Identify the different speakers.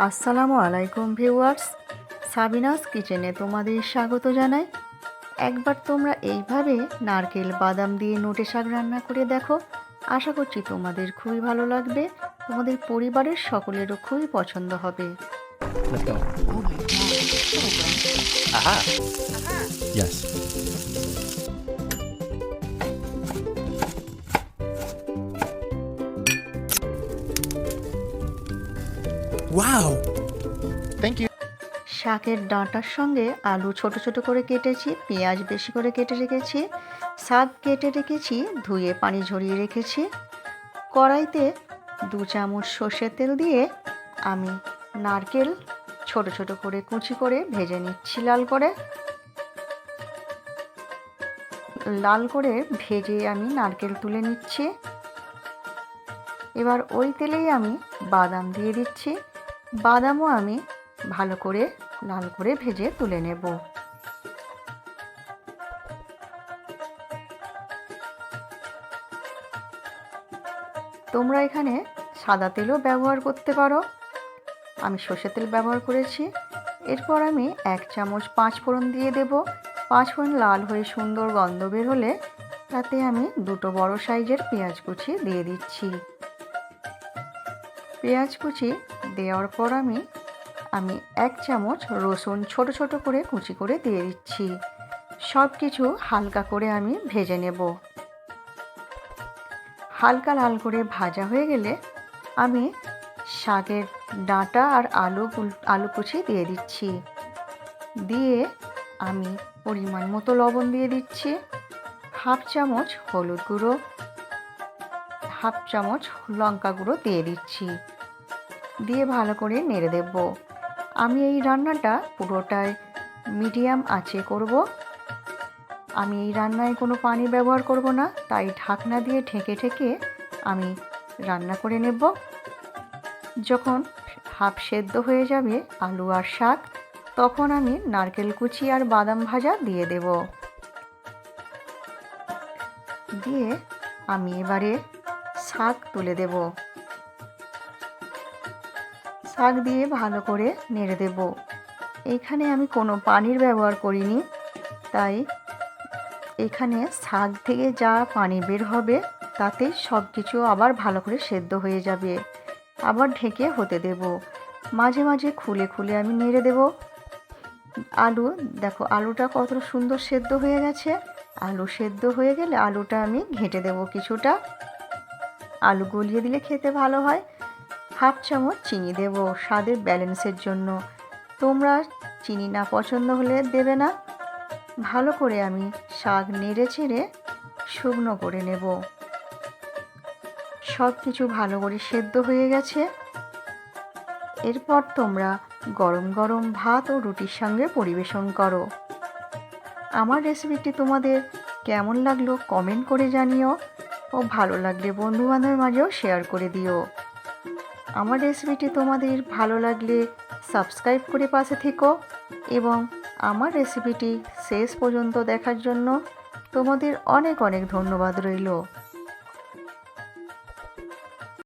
Speaker 1: আসসালামু আলাইকুম viewers, Sabinus কিচেনে তোমাদের স্বাগত জানাই। একবার তোমরা এইভাবে নারকেল বাদাম দিয়ে নোটে শাক রান্না করে দেখো। আশা করছি তোমাদের খুবই ভালো লাগবে, তোমাদের পরিবারের সকলেরও খুবই পছন্দ হবে।
Speaker 2: Let's go.
Speaker 3: Oh my god.
Speaker 2: Aha. Yes. Wow. Thank you.
Speaker 1: শাকের ডাঁটার সঙ্গে আলু ছোট ছোট করে কেটেছি, পেঁয়াজ বেশি করে কেটে রেখেছি, শাক কেটে রেখেছি, ধুয়ে পানি ঝরিয়ে রেখেছি। কড়াইতে 2 চামচ সর্ষের তেল দিয়ে আমি নারকেল ছোট ছোট করে কুচি করে ভেজে নিচ্ছি। লাল করে ভেজে আমি নারকেল তুলে নিচ্ছি। এবার ওই তেলেই আমি বাদাম দিয়ে দিচ্ছি। বাদামও আমি ভালো করে লাল করে ভেজে তুলে নেব। তোমরা এখানে সাদা তেলও ব্যবহার করতে পারো, আমি সর্ষের তেল ব্যবহার করেছি। এরপর আমি 1 চামচ 5 ফোড়ন দিয়ে দেব। 5 ফোড়ন লাল হয়ে সুন্দর গন্ধ বের হলে তাতে আমি 2টো বড় সাইজের পেঁয়াজ কুচি দিয়ে দিচ্ছি। পেঁয়াজ কুচি দেওয়ার পর আমি 1 চামচ রসুন ছোট ছোট করে কুচি করে দিয়ে দিচ্ছি। সব কিছু হালকা করে আমি ভেজে নেব। হালকা লাল করে ভাজা হয়ে গেলে আমি শাকের ডাঁটা আর আলু কুচি দিয়ে দিচ্ছি। দিয়ে আমি পরিমাণ মতো লবণ দিয়ে দিচ্ছি, 1/2 চামচ হলুদ গুঁড়ো, 1/2 চামচ লঙ্কা গুঁড়ো দিয়ে দিচ্ছি। দিয়ে ভালো করে নেড়ে দেব। আমি এই রান্নাটা পুরোটাই মিডিয়াম আঁচে করব। আমি এই রান্নায় কোনো পানি ব্যবহার করব না, তাই ঢাকনা দিয়ে ঢেকে আমি রান্না করে নেব। যখন হাফ সেদ্ধ হয়ে যাবে আলু আর শাক, তখন আমি নারকেল কুচি আর বাদাম ভাজা দিয়ে দেব। দিয়ে আমি এবারে শাক তুলে দেব। শাক দিয়ে ভালো করে নেড়ে দেব। এখানে আমি কোনো পানির ব্যবহার করিনি, তাই এখানে শাক থেকে যা পানি বের হবে তাতে সব কিছু আবার ভালো করে সেদ্ধ হয়ে যাবে। আবার ঢেকে হতে দেব। মাঝে মাঝে খুলে আমি নেড়ে দেব। আলু দেখো, আলুটা কত সুন্দর সেদ্ধ হয়ে গেছে। আলু সেদ্ধ হয়ে গেলে আলুটা আমি ঘেঁটে দেব কিছুটা। আলু গলিয়ে দিলে খেতে ভালো হয়। 1/2 চামচ চিনি দেব স্বাদের ব্যালেন্সের জন্য। তোমরা চিনি না পছন্দ হলে দেবে না। ভালো করে আমি শাক নেড়ে চেড়ে শুকনো করে নেব। সব কিছু ভালো করে সেদ্ধ হয়ে গেছে। এরপর তোমরা গরম গরম ভাত ও রুটির সঙ্গে পরিবেশন করো। আমার রেসিপিটি তোমাদের কেমন লাগলো কমেন্ট করে জানিও, ও ভালো লাগলে বন্ধুবান্ধবের মাঝেও শেয়ার করে দিও। আমার রেসিপিটি তোমাদের ভালো লাগলে সাবস্ক্রাইব করে পাশে থেকো, এবং আমার রেসিপিটি শেষ পর্যন্ত দেখার জন্য তোমাদের অনেক ধন্যবাদ রইল।